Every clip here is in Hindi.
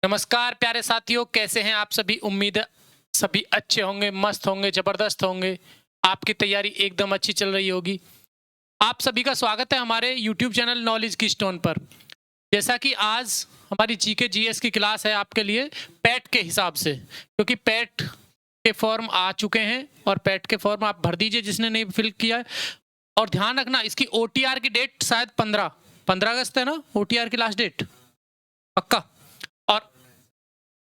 नमस्कार प्यारे साथियों, कैसे हैं आप सभी। उम्मीद है सभी अच्छे होंगे, मस्त होंगे, जबरदस्त होंगे। आपकी तैयारी एकदम अच्छी चल रही होगी। आप सभी का स्वागत है हमारे यूट्यूब चैनल नॉलेज की स्टोन पर। जैसा कि आज हमारी जीके जीएस की क्लास है आपके लिए पैट के हिसाब से, क्योंकि पैट के फॉर्म आ चुके हैं और पैट के फॉर्म आप भर दीजिए जिसने नहीं फिल किया है। और ध्यान रखना, इसकी ओटीआर की डेट शायद 15 अगस्त है ना, ओटीआर की लास्ट डेट पक्का। और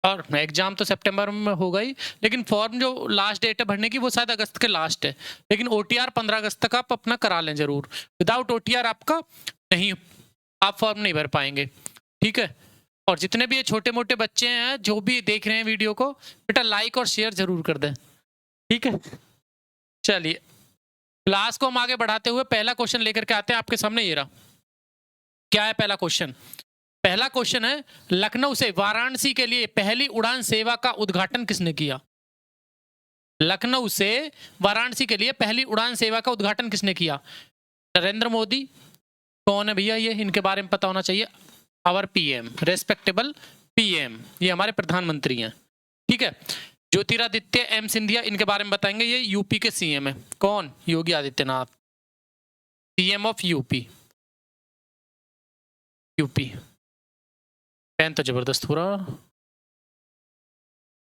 और एग्जाम तो सितंबर में होगा ही, लेकिन फॉर्म जो लास्ट डेट है भरने की वो शायद अगस्त के लास्ट है। लेकिन ओटीआर 15 अगस्त तक आप अपना करा लें जरूर। विदाउट ओटीआर आपका नहीं, आप फॉर्म नहीं भर पाएंगे, ठीक है। और जितने भी ये छोटे मोटे बच्चे हैं जो भी देख रहे हैं वीडियो को, बेटा लाइक और शेयर जरूर कर दें, ठीक है। चलिए क्लास को हम आगे बढ़ाते हुए पहला क्वेश्चन लेकर के आते हैं आपके सामने। ये रहा, क्या है पहला क्वेश्चन। पहला क्वेश्चन है, लखनऊ से वाराणसी के लिए पहली उड़ान सेवा का उद्घाटन किसने किया। लखनऊ से वाराणसी के लिए पहली उड़ान सेवा का उद्घाटन किसने किया। नरेंद्र मोदी। कौन है भैया ये, इनके बारे में पता होना चाहिए। आवर पीएम, रेस्पेक्टेबल पीएम, ये हमारे प्रधानमंत्री हैं, ठीक है। ज्योतिरादित्य एम सिंधिया, इनके बारे में बताएंगे। ये यूपी के सीएम है। कौन, Yogi Adityanath, CM of UP. Pen तो जबरदस्त हो रहा।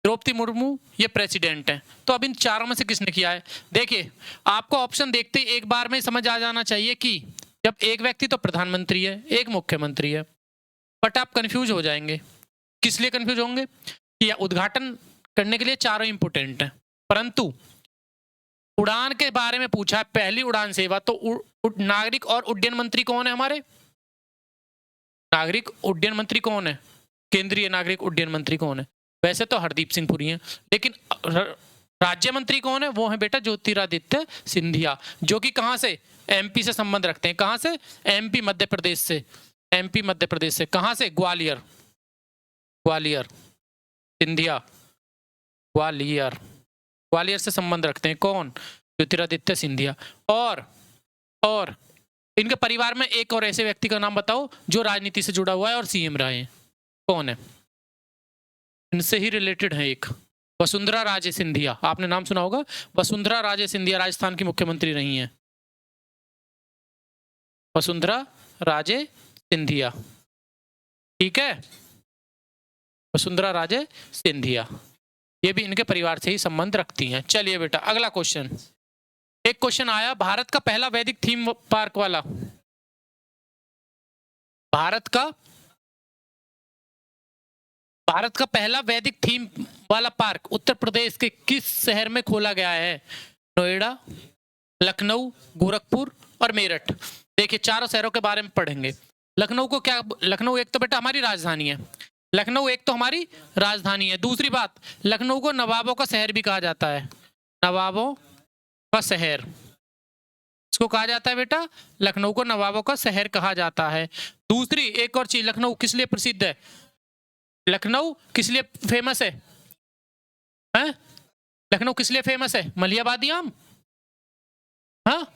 द्रौपदी मुर्मू, ये प्रेसिडेंट है। तो अब इन चारों में से किसने किया है। देखिए आपको ऑप्शन देखते ही एक बार में समझ आ जाना चाहिए कि जब एक व्यक्ति तो प्रधानमंत्री है, एक मुख्यमंत्री है, बट आप कंफ्यूज हो जाएंगे। किस लिए कंफ्यूज होंगे कि उद्घाटन करने के लिए चारों इंपोर्टेंट है, परंतु उड़ान के बारे में पूछा है, पहली उड़ान सेवा, तो नागरिक और उड्डयन मंत्री कौन है हमारे। नागरिक उड्डयन मंत्री कौन है, केंद्रीय नागरिक उड्डयन मंत्री कौन है। वैसे तो हरदीप सिंह पुरी हैं, लेकिन राज्य मंत्री कौन है, वो है बेटा ज्योतिरादित्य सिंधिया, जो कि कहां से, एमपी से संबंध रखते हैं। कहां से, एमपी मध्य प्रदेश से। एमपी मध्य प्रदेश से कहां से, ग्वालियर। ग्वालियर, सिंधिया ग्वालियर, ग्वालियर से संबंध रखते हैं। कौन, ज्योतिरादित्य सिंधिया। और इनके परिवार में एक और ऐसे व्यक्ति का नाम बताओ जो राजनीति से जुड़ा हुआ है और सीएम रहे हैं। कौन है, इनसे ही रिलेटेड है एक, वसुंधरा राजे सिंधिया। आपने नाम सुना होगा, वसुंधरा राजे सिंधिया राजस्थान की मुख्यमंत्री रही हैं। वसुंधरा राजे सिंधिया, ठीक है, वसुंधरा राजे सिंधिया, ये भी इनके परिवार से ही संबंध रखती हैं। चलिए बेटा अगला क्वेश्चन। एक क्वेश्चन आया, भारत का पहला वैदिक थीम पार्क वाला, भारत का पहला वैदिक थीम वाला पार्क उत्तर प्रदेश के किस शहर में खोला गया है। नोएडा, लखनऊ, गोरखपुर और मेरठ। देखिए चारों शहरों के बारे में पढ़ेंगे। लखनऊ को क्या, लखनऊ एक तो बेटा हमारी राजधानी है। लखनऊ एक तो हमारी राजधानी है। दूसरी बात, लखनऊ को नवाबों का शहर भी कहा जाता है। नवाबों का शहर इसको कहा जाता है बेटा, लखनऊ को नवाबों का शहर कहा जाता है। दूसरी एक और चीज, लखनऊ किस लिए प्रसिद्ध है, लखनऊ किस लिए फेमस है, हैं? लखनऊ किस लिए फेमस है, मलिहाबादी आम। हाँ,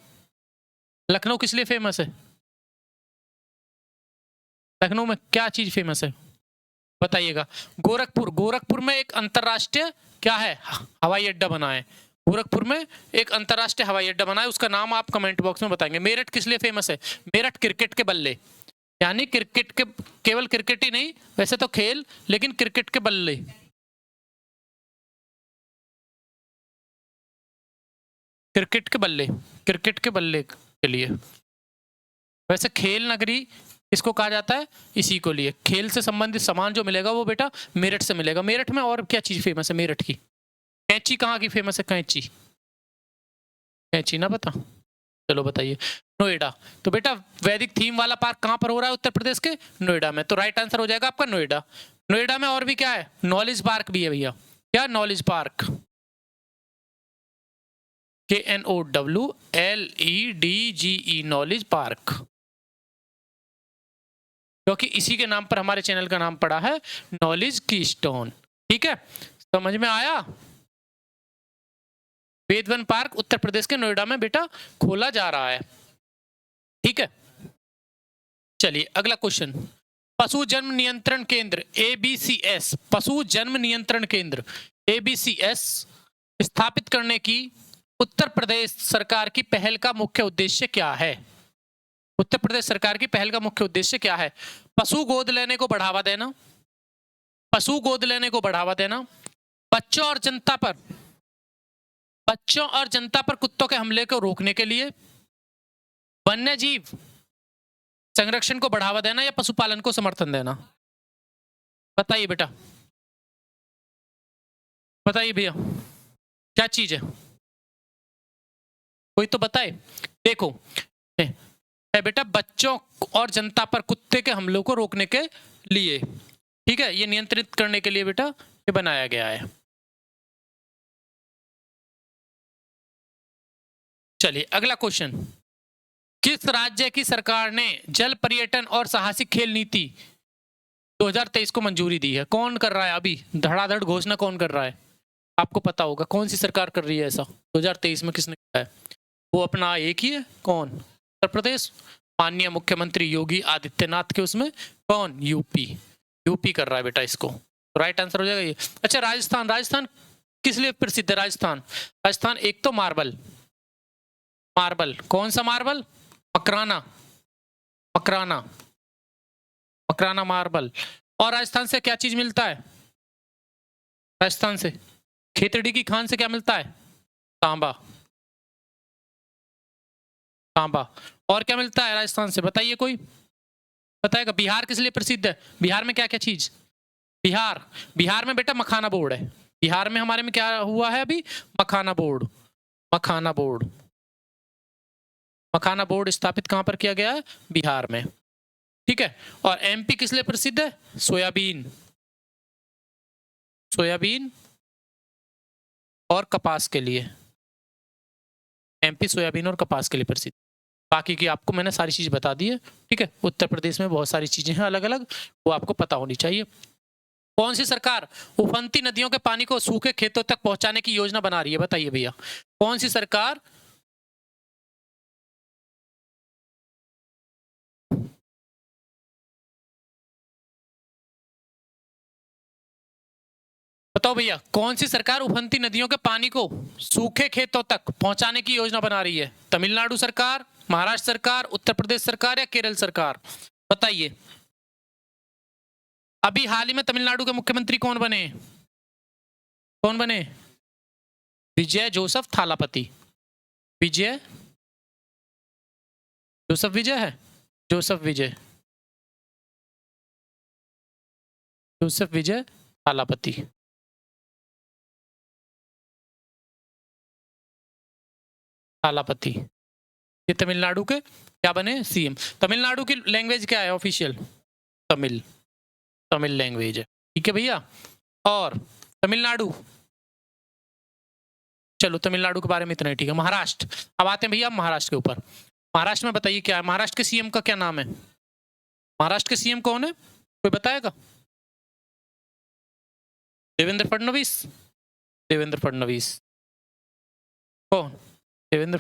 लखनऊ किस लिए फेमस है, लखनऊ में क्या चीज फेमस है बताइएगा। गोरखपुर, गोरखपुर में एक अंतरराष्ट्रीय क्या है, हवाई अड्डा बना है। गोरखपुर में एक अंतरराष्ट्रीय हवाई अड्डा बना है, उसका नाम आप कमेंट बॉक्स में बताएंगे। मेरठ किस लिए फेमस है, मेरठ क्रिकेट के बल्ले, यानी क्रिकेट के, केवल क्रिकेट ही नहीं, वैसे तो खेल, लेकिन क्रिकेट के बल्ले। क्रिकेट के बल्ले, क्रिकेट के बल्ले के लिए। वैसे खेल नगरी इसको कहा जाता है, इसी को लिए खेल से संबंधित सामान जो मिलेगा वो बेटा मेरठ से मिलेगा। मेरठ में और क्या चीज फेमस है, मेरठ की कैंची कहाँ की फेमस है, कैंची, कैंची ना पता, चलो बताइए। नोएडा, तो बेटा वैदिक थीम वाला पार्क कहां पर हो रहा है, उत्तर प्रदेश के नोएडा में। तो राइट आंसर हो जाएगा आपका नोएडा। नोएडा में और भी क्या है, नॉलेज पार्क भी है भैया। क्या, knowledge park, KNOWLEDGE, knowledge park, क्योंकि इसी के नाम पर हमारे चैनल का नाम पड़ा है नॉलेज की स्टोन, ठीक है। समझ में आया। वेदवन पार्क उत्तर प्रदेश के नोएडा में बेटा खोला जा रहा है, ठीक है। चलिए अगला क्वेश्चन, पशु जन्म नियंत्रण केंद्र ABCS, पशु जन्म नियंत्रण केंद्र ABCS स्थापित करने की उत्तर प्रदेश सरकार की पहल का मुख्य उद्देश्य क्या है? उत्तर प्रदेश सरकार की पहल का मुख्य उद्देश्य क्या है? पशु गोद लेने को बढ़ावा देना, पशु गोद लेने को बढ़ावा देना, बच्चों और जनता पर कुत्तों के हमले को रोकने के लिए, वन्य जीव संरक्षण को बढ़ावा देना या पशुपालन को समर्थन देना? बताइए बेटा, बताइए भैया, क्या चीज है? कोई तो बताए। देखो है बेटा, बच्चों और जनता पर कुत्ते के हमलों को रोकने के लिए, ठीक है, ये नियंत्रित करने के लिए बेटा ये बनाया गया है। चलिए अगला क्वेश्चन, किस राज्य की सरकार ने जल पर्यटन और साहसिक खेल नीति 2023 को मंजूरी दी है? कौन कर रहा है अभी धड़ाधड़ घोषणा, कौन कर रहा है? आपको पता होगा कौन सी सरकार कर रही है ऐसा 2023 में, किसने किया है? वो अपना एक ही है, कौन? उत्तर प्रदेश, माननीय मुख्यमंत्री योगी आदित्यनाथ के उसमें, कौन? यूपी कर रहा है बेटा इसको, तो राइट आंसर हो जाएगा ये। अच्छा राजस्थान किस लिए प्रसिद्ध है? राजस्थान एक तो मार्बल, कौन सा मार्बल? मकराना मार्बल। और राजस्थान से क्या चीज मिलता है? राजस्थान से खेतड़ी की खान से क्या मिलता है? तांबा। और क्या मिलता है राजस्थान से? बताइए, कोई बताएगा? बिहार किस लिए प्रसिद्ध है? बिहार में क्या क्या चीज? बिहार में बेटा मखाना बोर्ड है। बिहार में हमारे में क्या हुआ है अभी? मखाना बोर्ड स्थापित कहां पर किया गया है? बिहार में, ठीक है। और एमपी किस लिए प्रसिद्ध है? सोयाबीन और कपास के लिए। एमपी सोयाबीन और कपास के लिए प्रसिद्ध। बाकी की आपको मैंने सारी चीज बता दी है, ठीक है। उत्तर प्रदेश में बहुत सारी चीजें हैं अलग अलग, वो आपको पता होनी चाहिए। कौन सी सरकार उफनती नदियों के पानी को सूखे खेतों तक पहुंचाने की योजना बना रही है? बताइए भैया, कौन सी सरकार? बताओ भैया, कौन सी सरकार उफनती नदियों के पानी को सूखे खेतों तक पहुंचाने की योजना बना रही है? तमिलनाडु सरकार, महाराष्ट्र सरकार, उत्तर प्रदेश सरकार या केरल सरकार? बताइए। अभी हाल ही में तमिलनाडु के मुख्यमंत्री कौन बने? विजय जोसेफ थालापति। जोसेफ विजय थालापति। ये तमिलनाडु के क्या बने? सीएम। तमिलनाडु की लैंग्वेज क्या है ऑफिशियल? तमिल लैंग्वेज है, ठीक है भैया। और तमिलनाडु, चलो तमिलनाडु के बारे में इतना ही, ठीक है। महाराष्ट्र, अब आते हैं भैया महाराष्ट्र के ऊपर। महाराष्ट्र में बताइए क्या है? महाराष्ट्र के सीएम का क्या नाम है? महाराष्ट्र के सीएम कौन है, कोई बताएगा? देवेंद्र फडणवीस। कौन? देवेंद्र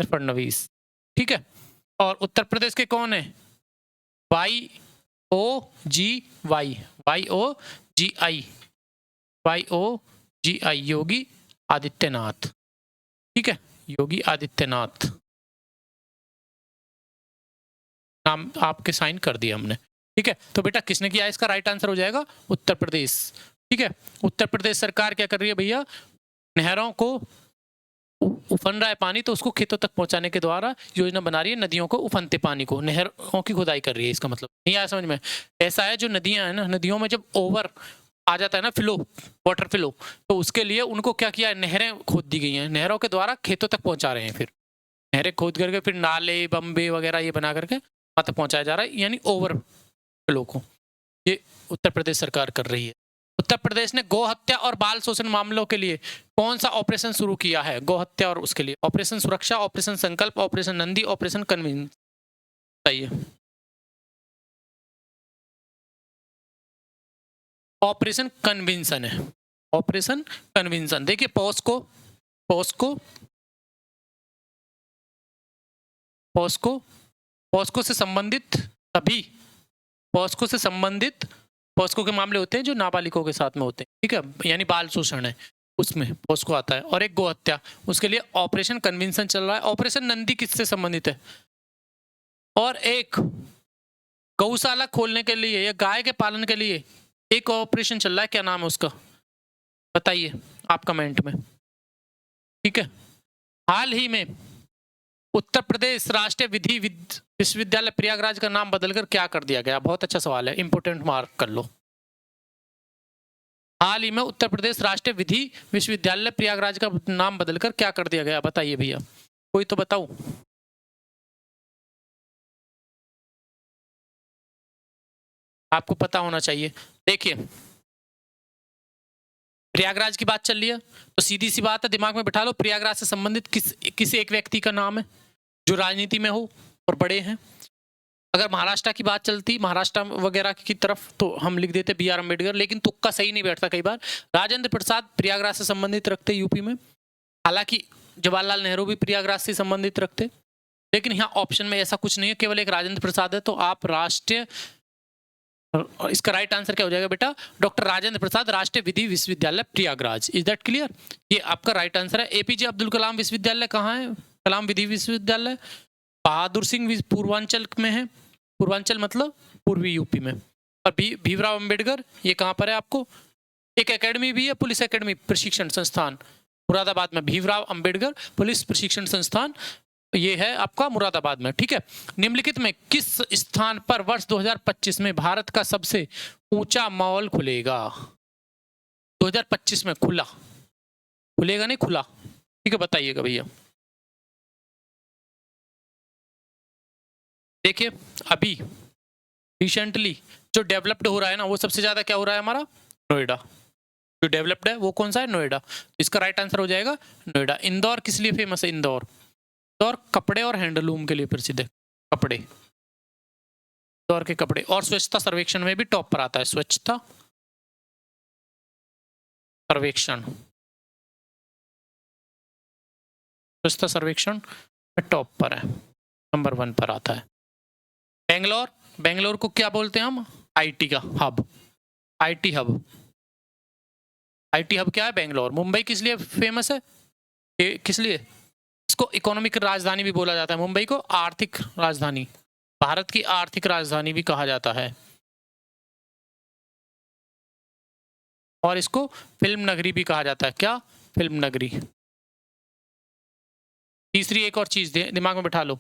फडणवीस, ठीक है। और उत्तर प्रदेश के कौन है? YOGI, योगी आदित्यनाथ, ठीक है। योगी आदित्यनाथ नाम आपके साइन कर दिया हमने, ठीक है। तो बेटा किसने किया? इसका राइट आंसर हो जाएगा उत्तर प्रदेश, ठीक है। उत्तर प्रदेश सरकार क्या कर रही है भैया? नहरों को उफन रहा है पानी, तो उसको खेतों तक पहुंचाने के द्वारा योजना बना रही है। नदियों को उफनते पानी को, नहरों की खुदाई कर रही है। इसका मतलब नहीं आया समझ में? ऐसा है, जो नदियां हैं ना, नदियों में जब ओवर आ जाता है ना फ्लो, वाटर फ्लो, तो उसके लिए उनको क्या किया है? नहरें खोद दी गई हैं, नहरों के द्वारा खेतों तक पहुंचा रहे हैं। फिर नहरें खोद करके फिर नाले बम्बे वगैरह ये बना करके वहां तक पहुंचाया जा रहा है, यानी ओवर फ्लो को ये उत्तर प्रदेश सरकार कर रही है। उत्तर प्रदेश ने गौ हत्या और बाल शोषण मामलों के लिए कौन सा ऑपरेशन शुरू किया है? गौ हत्या और उसके लिए ऑपरेशन सुरक्षा, ऑपरेशन संकल्प, ऑपरेशन नंदी, ऑपरेशन कन्विंस। बताइए। ऑपरेशन कन्विंसन है, ऑपरेशन कन्विंसन। देखिए पॉस्को पॉस्को, पॉस्को से संबंधित सभी, पॉस्को से संबंधित, पॉस्को के मामले होते हैं जो नाबालिगों के साथ में होते हैं, ठीक है, यानी बाल शोषण है, उसमें पॉस्को आता है। और एक गो हत्या, उसके लिए ऑपरेशन कन्विंसन चल रहा है। ऑपरेशन नंदी किससे संबंधित है? और एक गौशाला खोलने के लिए या गाय के पालन के लिए एक ऑपरेशन चल रहा है, क्या नाम है उसका, बताइए आप कमेंट में, ठीक है। हाल ही में उत्तर प्रदेश राष्ट्रीय विधि विश्वविद्यालय प्रयागराज का नाम बदलकर क्या कर दिया गया? बहुत अच्छा सवाल है, इंपोर्टेंट मार्क कर लो। हाल ही में उत्तर प्रदेश राष्ट्रीय विधि विश्वविद्यालय प्रयागराज का नाम बदलकर क्या कर दिया गया? बताइए भैया, कोई तो बताओ। आपको पता होना चाहिए। देखिए, प्रयागराज की बात चल रही है तो सीधी सी बात है, दिमाग में बिठा लो, प्रयागराज से संबंधित किसी एक व्यक्ति का नाम है जो राजनीति में हो और बड़े हैं। अगर महाराष्ट्र की बात चलती, महाराष्ट्र वगैरह की तरफ, तो हम लिख देते बी आर अम्बेडकर, लेकिन तुक्का सही नहीं बैठता कई बार। राजेंद्र प्रसाद प्रयागराज से संबंधित रखते यूपी में, हालांकि जवाहरलाल नेहरू भी प्रयागराज से संबंधित रखते, लेकिन यहाँ ऑप्शन में ऐसा कुछ नहीं है, केवल एक राजेंद्र प्रसाद है। तो आप राष्ट्रीय, इसका राइट आंसर क्या हो जाएगा बेटा? डॉक्टर राजेंद्र प्रसाद राष्ट्रीय विधि विश्वविद्यालय प्रयागराज। Is that clear? ये आपका राइट आंसर है। एपीजे अब्दुल कलाम विश्वविद्यालय कहाँ है? कलाम विधि विश्वविद्यालय बहादुर सिंह पूर्वांचल में है, पूर्वांचल मतलब पूर्वी यूपी में। और भीमराव अंबेडकर, ये कहाँ पर है आपको? एक एकेडमी भी है, पुलिस एकेडमी प्रशिक्षण संस्थान मुरादाबाद में, भीमराव अंबेडकर पुलिस प्रशिक्षण संस्थान, ये है आपका मुरादाबाद में, ठीक है। निम्नलिखित में किस स्थान पर वर्ष 2025 में भारत का सबसे ऊंचा मॉल खुलेगा? 2025 में खुला, खुलेगा नहीं खुला, ठीक है, बताइएगा भैया। देखिए, अभी रिसेंटली जो डेवलप्ड हो रहा है ना, वो सबसे ज्यादा क्या हो रहा है हमारा? नोएडा। जो डेवलप्ड है वो कौन सा है? नोएडा। इसका राइट आंसर हो जाएगा नोएडा। इंदौर किस लिए फेमस है? इंदौर, इंदौर कपड़े और हैंडलूम के लिए प्रसिद्ध है, कपड़े, इंदौर के कपड़े। और स्वच्छता सर्वेक्षण में भी टॉप पर आता है, स्वच्छता सर्वेक्षण, स्वच्छता सर्वेक्षण में टॉप पर है, नंबर 1 पर आता है। बेंगलोर, बेंगलोर को क्या बोलते हैं हम? आईटी का hub, IT hub. IT hub क्या है? बेंगलोर। मुंबई किस लिए फेमस है? किस लिए? इसको इकोनॉमिक राजधानी भी बोला जाता है, मुंबई को आर्थिक राजधानी, भारत की आर्थिक राजधानी भी कहा जाता है। और इसको फिल्म नगरी भी कहा जाता है। क्या? फिल्म नगरी। तीसरी एक और चीज दिमाग में बिठा लो,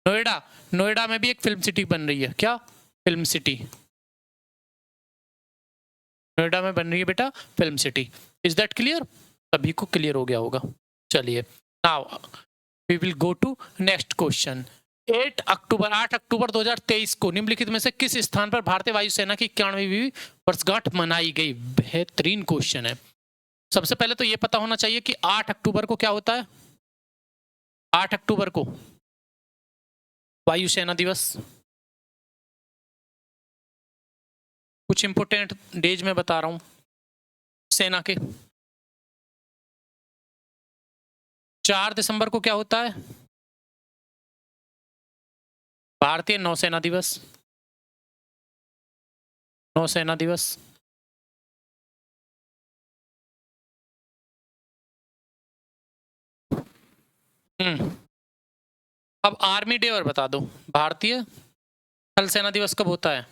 नोएडा, नोएडा में भी एक फिल्म सिटी बन रही है। क्या? फिल्म सिटी, नोएडा में बन रही है बेटा film city. Is that clear? सभी को क्लियर हो गया होगा। चलिए, now we will go to next question. 8 अक्टूबर 2023 को निम्नलिखित में से किस स्थान पर भारतीय वायुसेना की 91वीं वर्षगांठ मनाई गई? बेहतरीन क्वेश्चन है। सबसे पहले तो ये पता होना चाहिए कि 8 अक्टूबर को क्या होता है? 8 अक्टूबर को वायुसेना दिवस। कुछ इंपोर्टेंट डेज में बता रहा हूं सेना के। 4 दिसंबर को क्या होता है? भारतीय नौसेना दिवस, नौसेना दिवस। अब आर्मी डे और बता दो, भारतीय थल सेना दिवस कब होता है?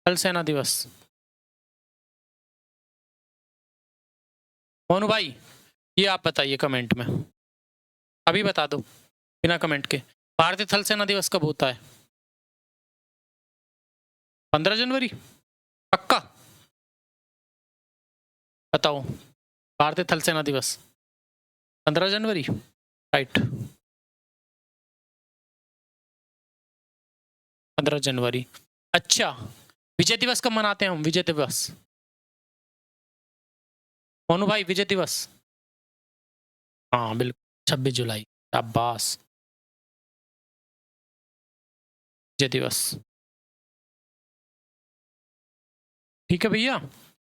थल सेना दिवस। मोनू भाई, ये आप बताइए कमेंट में, अभी बता दो बिना कमेंट के, भारतीय थल सेना दिवस कब होता है? 15 जनवरी? पक्का बताओ, भारतीय थल सेना दिवस 15 जनवरी, राइट, 15 जनवरी। अच्छा, विजय दिवस कब मनाते हैं हम? विजय दिवस, मोनू भाई, विजय दिवस? हाँ बिल्कुल, 26 जुलाई। शाबाश, विजय दिवस, ठीक है भैया।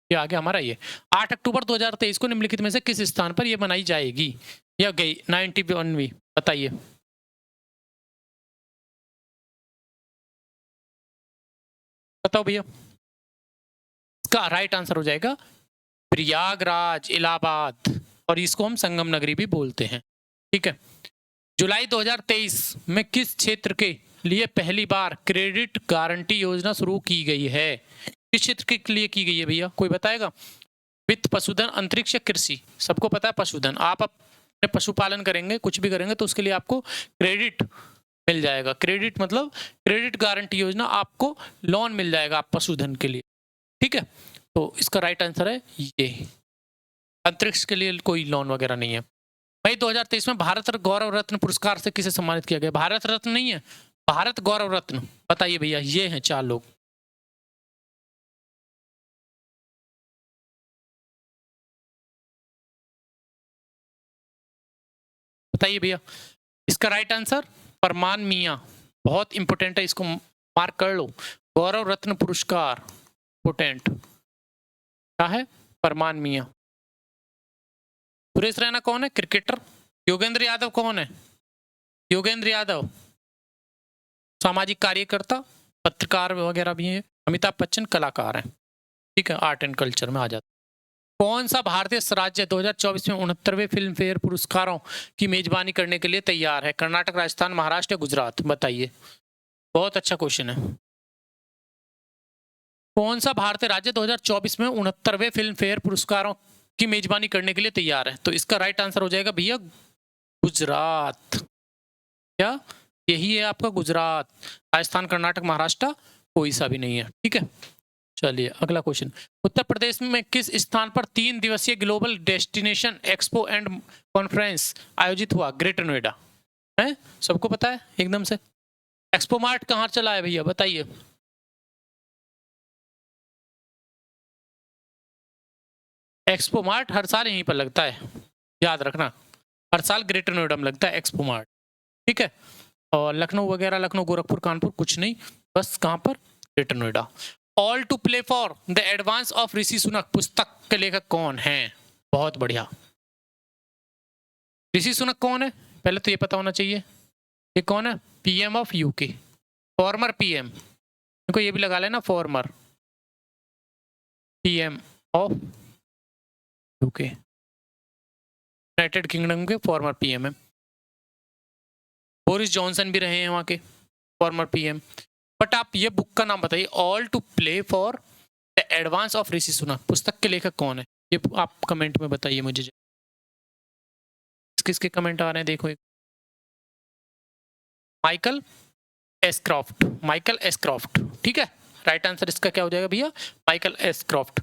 ये आ गया हमारा ये 8 अक्टूबर 2023 को निम्नलिखित में से किस स्थान पर यह बनाई जाएगी या गई 91वीं, बताइए। बताओ भैया। इसका राइट आंसर हो जाएगा प्रयागराज, इलाहाबाद, और इसको हम संगम नगरी भी बोलते हैं। ठीक है। जुलाई 2023 में किस क्षेत्र के लिए पहली बार क्रेडिट गारंटी योजना शुरू की गई है? किस क्षेत्र के लिए की गई है भैया, कोई बताएगा? वित्त, पशुधन, अंतरिक्ष या कृषि? सबको पता है पशुधन। आप अपने पशुपालन करेंगे, कुछ भी करेंगे तो उसके लिए आपको क्रेडिट मिल जाएगा। क्रेडिट मतलब क्रेडिट गारंटी योजना, आपको लोन मिल जाएगा आप पशुधन के लिए। ठीक है, तो इसका राइट आंसर है ये। अंतरिक्ष के लिए कोई लोन वगैरह नहीं है। मई 2023 में भारत गौरव रत्न पुरस्कार से किसे सम्मानित किया गया? भारत रत्न नहीं है, भारत गौरव रत्न। बताइए भैया, ये हैं 4 लोग। बताइए भैया। इसका राइट आंसर फरमान मियां। बहुत इंपोर्टेंट है, इसको मार्क कर लो। गौरव रत्न पुरस्कार इंपोर्टेंट क्या है? फरमान मियां। सुरेश रैना कौन है? क्रिकेटर। योगेंद्र यादव कौन है? योगेंद्र यादव सामाजिक कार्यकर्ता, पत्रकार वगैरह भी हैं। अमिताभ बच्चन कलाकार हैं। ठीक है, आर्ट एंड कल्चर में आ जाता है। कौन सा भारतीय राज्य 2024 में 69वें फिल्म फेयर पुरस्कारों की मेजबानी करने के लिए तैयार है? कर्नाटक, राजस्थान, महाराष्ट्र या गुजरात? बताइए। बहुत अच्छा क्वेश्चन है। कौन सा भारतीय राज्य 2024 में 69वें फिल्म फेयर पुरस्कारों की मेजबानी करने के लिए तैयार है? तो इसका राइट आंसर हो जाएगा भैया गुजरात। क्या यही है आपका? गुजरात। राजस्थान, कर्नाटक, महाराष्ट्र कोई सा भी नहीं है। ठीक है, चलिए अगला क्वेश्चन। उत्तर प्रदेश में किस स्थान पर 3 दिवसीय global destination expo and conference आयोजित हुआ? ग्रेटर नोएडा है, सबको पता है एकदम से। एक्सपो मार्ट कहाँ चला है भैया, बताइए। एक्सपो मार्ट हर साल यहीं पर लगता है, याद रखना। हर साल ग्रेटर नोएडा में लगता है एक्सपो मार्ट। ठीक है, और लखनऊ वगैरह, लखनऊ, गोरखपुर, कानपुर कुछ नहीं, बस कहाँ पर? Greater Noida. All to play for the advance of Rishi Sunak पुस्तक के लेखक कौन है? बहुत बढ़िया। ऋषि सुनक कौन है? पहले तो ये पता होना चाहिए। ये कौन है? PM of UK, former PM. इनको ये भी लगा लेना, former PM of UK, United kingdom के फॉर्मर पीएम है। बोरिस जॉनसन भी रहे हैं वहाँ के फॉर्मर पीएम। बट आप ये बुक का नाम बताइए, all to play for the advance of Rishi Sunak, पुस्तक के लेखक कौन है? ये आप कमेंट में बताइए मुझे। किसके कमेंट आ रहे हैं देखो। Michael Ashcroft, Michael Ashcroft. ठीक है, राइट आंसर इसका क्या हो जाएगा भैया? Michael Ashcroft.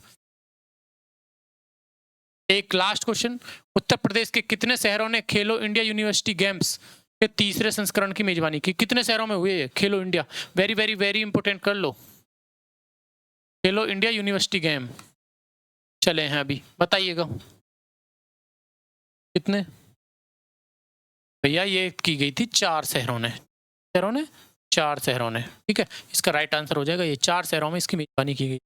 एक लास्ट क्वेश्चन। उत्तर प्रदेश के कितने शहरों ने खेलो इंडिया यूनिवर्सिटी गेम्स के तीसरे संस्करण की मेजबानी की? कितने शहरों में हुए खेलो India? Very very very important, कर लो। खेलो इंडिया यूनिवर्सिटी गेम चले हैं अभी, बताइएगा कितने भैया? ये की गई थी 4 शहरों ने। 4 शहरों ने। ठीक है, इसका राइट आंसर हो जाएगा ये 4 शहरों में इसकी मेजबानी की गई।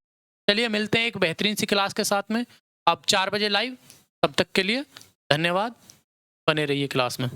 चलिए मिलते हैं एक बेहतरीन सी क्लास के साथ में, अब 4 बजे लाइव। तब तक के लिए धन्यवाद, बने रहिए क्लास में।